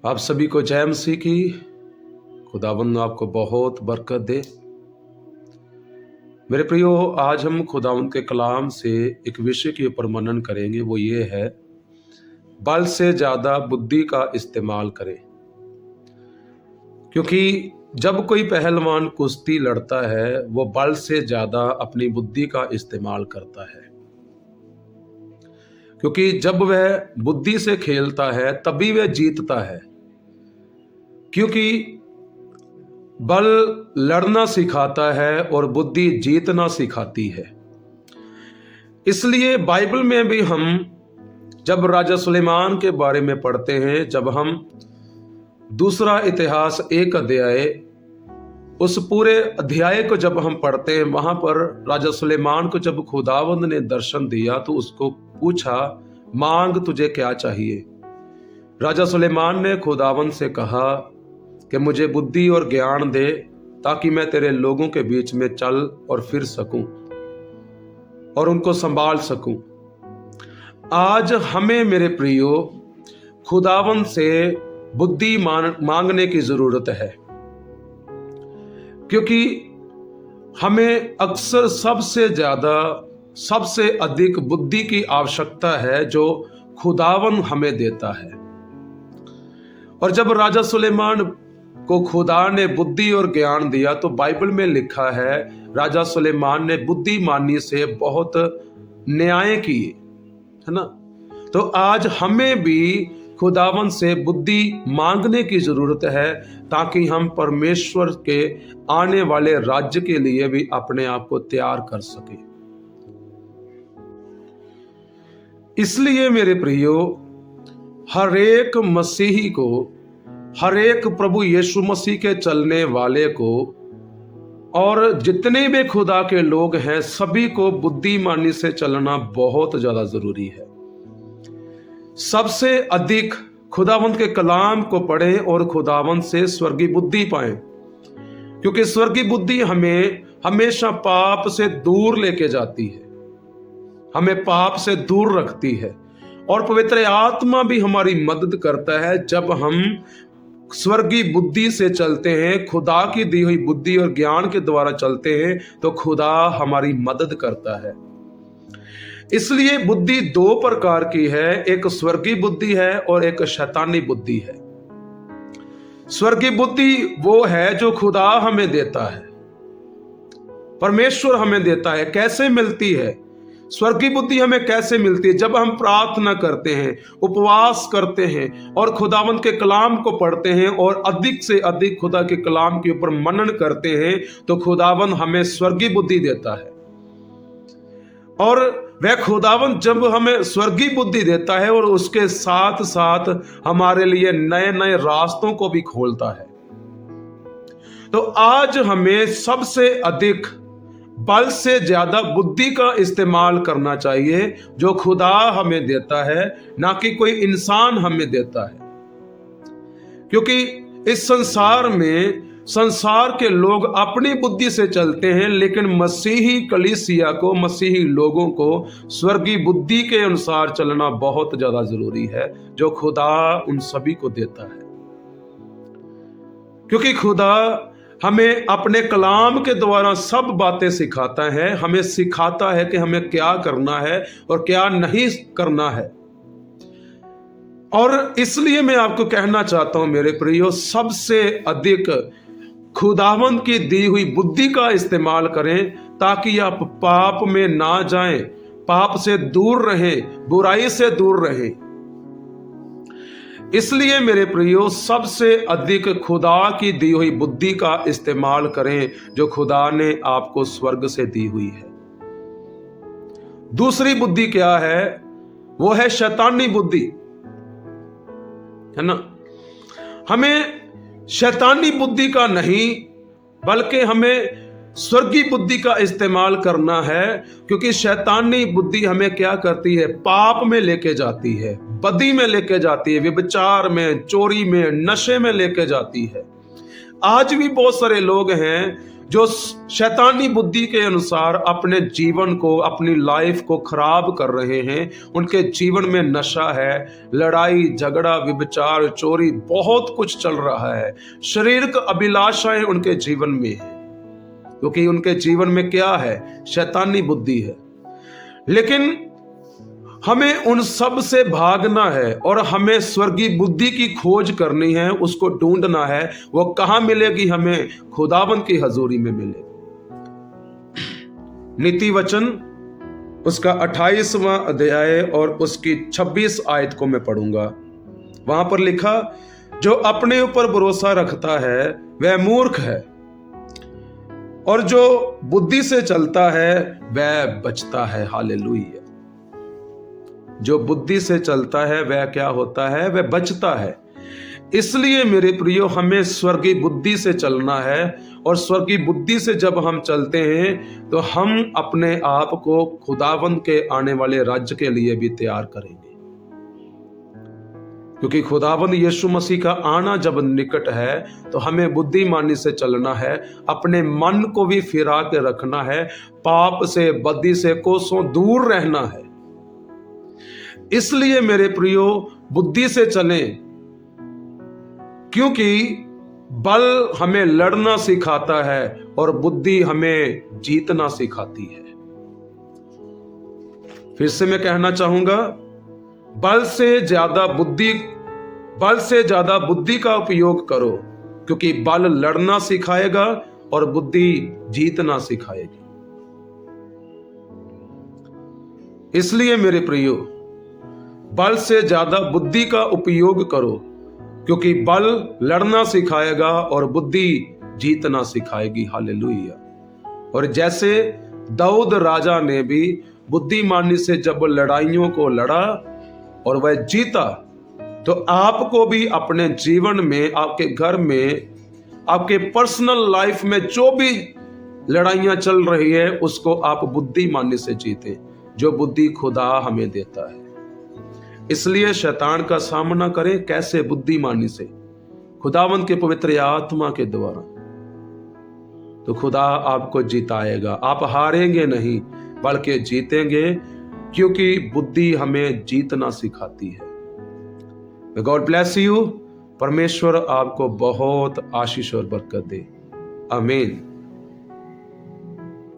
आप सभी को जय मसीह की। खुदावंद आपको बहुत बरकत दे। मेरे प्रियो, आज हम खुदावंद के कलाम से एक विषय के ऊपर मनन करेंगे। वो ये है, बल से ज़्यादा बुद्धि का इस्तेमाल करें। क्योंकि जब कोई पहलवान कुश्ती लड़ता है, वो बल से ज़्यादा अपनी बुद्धि का इस्तेमाल करता है। क्योंकि जब वह बुद्धि से खेलता है तभी वह जीतता है। क्योंकि बल लड़ना सिखाता है और बुद्धि जीतना सिखाती है। इसलिए बाइबल में भी हम जब राजा सुलेमान के बारे में पढ़ते हैं, जब हम दूसरा इतिहास 1 अध्याय, उस पूरे अध्याय को जब हम पढ़ते हैं, वहां पर राजा सुलेमान को जब खुदावंद ने दर्शन दिया तो उसको पूछा, मांग तुझे क्या चाहिए। राजा सुलेमान ने खुदावंद से कहा कि मुझे बुद्धि और ज्ञान दे, ताकि मैं तेरे लोगों के बीच में चल और फिर सकूं और उनको संभाल सकूं। आज हमें मेरे प्रियो खुदावंद से बुद्धि मांगने की जरूरत है। क्योंकि हमें अक्सर सबसे अधिक बुद्धि की आवश्यकता है जो खुदावंद हमें देता है। और जब राजा सुलेमान को खुदा ने बुद्धि और ज्ञान दिया तो बाइबल में लिखा है, राजा सुलेमान ने बुद्धिमानी से बहुत न्याय किए, है ना। तो आज हमें भी खुदावंद से बुद्धि मांगने की जरूरत है, ताकि हम परमेश्वर के आने वाले राज्य के लिए भी अपने आप को तैयार कर सके। इसलिए मेरे प्रियो, हर एक मसीही को, हर एक प्रभु यीशु मसीह के चलने वाले को, और जितने भी खुदा के लोग हैं, सभी को बुद्धिमानी से चलना बहुत ज्यादा जरूरी है। सबसे अधिक खुदावंद के कलाम को पढ़ें और खुदावंद से स्वर्गीय बुद्धि पाएं। क्योंकि स्वर्गीय बुद्धि हमें हमेशा पाप से दूर लेके जाती है, हमें पाप से दूर रखती है। और पवित्र आत्मा भी हमारी मदद करता है। जब हम स्वर्गीय बुद्धि से चलते हैं, खुदा की दी हुई बुद्धि और ज्ञान के द्वारा चलते हैं, तो खुदा हमारी मदद करता है। इसलिए बुद्धि 2 प्रकार की है, एक स्वर्गीय बुद्धि है और एक शैतानी बुद्धि है। स्वर्गीय बुद्धि वो है जो खुदा हमें देता है, परमेश्वर हमें देता है। कैसे मिलती है स्वर्गीय बुद्धि? हमें कैसे मिलती है? जब हम प्रार्थना करते हैं, उपवास करते हैं और खुदावंद के कलाम को पढ़ते हैं और अधिक से अधिक खुदा के कलाम के ऊपर मनन करते हैं, तो खुदावंद हमें स्वर्गीय बुद्धि देता है। और वह खुदावंद जब हमें स्वर्गीय बुद्धि देता है और उसके साथ साथ हमारे लिए नए नए रास्तों को भी खोलता है। तो आज हमें सबसे अधिक बल से ज्यादा बुद्धि का इस्तेमाल करना चाहिए, जो खुदा हमें देता है, ना कि कोई इंसान हमें देता है। क्योंकि इस संसार के लोग अपनी बुद्धि से चलते हैं, लेकिन मसीही कलीसिया को, मसीही लोगों को स्वर्गीय बुद्धि के अनुसार चलना बहुत ज्यादा जरूरी है, जो खुदा उन सभी को देता है। क्योंकि खुदा हमें अपने कलाम के द्वारा सब बातें सिखाता है, हमें सिखाता है कि हमें क्या करना है और क्या नहीं करना है। और इसलिए मैं आपको कहना चाहता हूं मेरे प्रियो, सबसे अधिक खुदावंद की दी हुई बुद्धि का इस्तेमाल करें, ताकि आप पाप में ना जाएं, पाप से दूर रहें, बुराई से दूर रहें। इसलिए मेरे प्रियो, सबसे अधिक खुदा की दी हुई बुद्धि का इस्तेमाल करें, जो खुदा ने आपको स्वर्ग से दी हुई है। दूसरी बुद्धि क्या है? वो है शैतानी बुद्धि, है ना। हमें शैतानी बुद्धि का नहीं, बल्कि हमें स्वर्गीय बुद्धि का इस्तेमाल करना है। क्योंकि शैतानी बुद्धि हमें क्या करती है? पाप में लेके जाती है, बदी में लेके जाती है, व्यभिचार में, चोरी में, नशे में लेके जाती है। आज भी बहुत सारे लोग हैं जो शैतानी बुद्धि के अनुसार अपने जीवन को, अपनी लाइफ को खराब कर रहे हैं, उनके जीवन में नशा है, लड़ाई झगड़ा व्यभिचार चोरी बहुत कुछ चल रहा है, शारीरिक अभिलाषाएं उनके जीवन में है, क्योंकि उनके जीवन में क्या है? शैतानी बुद्धि है। लेकिन हमें उन सब से भागना है और हमें स्वर्गीय बुद्धि की खोज करनी है, उसको ढूंढना है। वो कहां मिलेगी? हमें खुदावंद की हजूरी में मिलेगी। नीति वचन उसका 28वां अध्याय और उसकी 26 आयत को मैं पढ़ूंगा। वहां पर लिखा, जो अपने ऊपर भरोसा रखता है वह मूर्ख है, और जो बुद्धि से चलता है वह बचता है। हालेलुया। जो बुद्धि से चलता है वह क्या होता है? वह बचता है। इसलिए मेरे प्रियो, हमें स्वर्गीय बुद्धि से चलना है, और स्वर्गीय बुद्धि से जब हम चलते हैं तो हम अपने आप को खुदावंद के आने वाले राज्य के लिए भी तैयार करेंगे, क्योंकि खुदावंद यीशु मसीह का आना जब निकट है तो हमें बुद्धिमानी से चलना है, अपने मन को भी फिरा के रखना है, पाप से बदी से कोसों दूर रहना है। इसलिए मेरे प्रियो, बुद्धि से चलें, क्योंकि बल हमें लड़ना सिखाता है और बुद्धि हमें जीतना सिखाती है। फिर से मैं कहना चाहूंगा, बल से ज्यादा बुद्धि का उपयोग करो, क्योंकि बल लड़ना सिखाएगा और बुद्धि जीतना सिखाएगी। इसलिए मेरे प्रियो, बल से ज्यादा बुद्धि का उपयोग करो, क्योंकि बल लड़ना सिखाएगा और बुद्धि जीतना सिखाएगी। हालेलुया। और जैसे दाऊद राजा ने भी बुद्धिमानी से जब लड़ाइयों को लड़ा और वह जीता, तो आपको भी अपने जीवन में, आपके घर में, आपके पर्सनल लाइफ में जो भी लड़ाइयां चल रही है, उसको आप बुद्धिमानी से जीते, जो बुद्धि खुदा हमें देता है। इसलिए शैतान का सामना करें कैसे? बुद्धिमानी से, खुदावंद के पवित्र आत्मा के द्वारा, तो खुदा आपको जिताएगा। आप हारेंगे नहीं बल्कि जीतेंगे, क्योंकि बुद्धि हमें जीतना सिखाती है। God bless you. परमेश्वर आपको बहुत आशीष और बरकत दे। आमीन।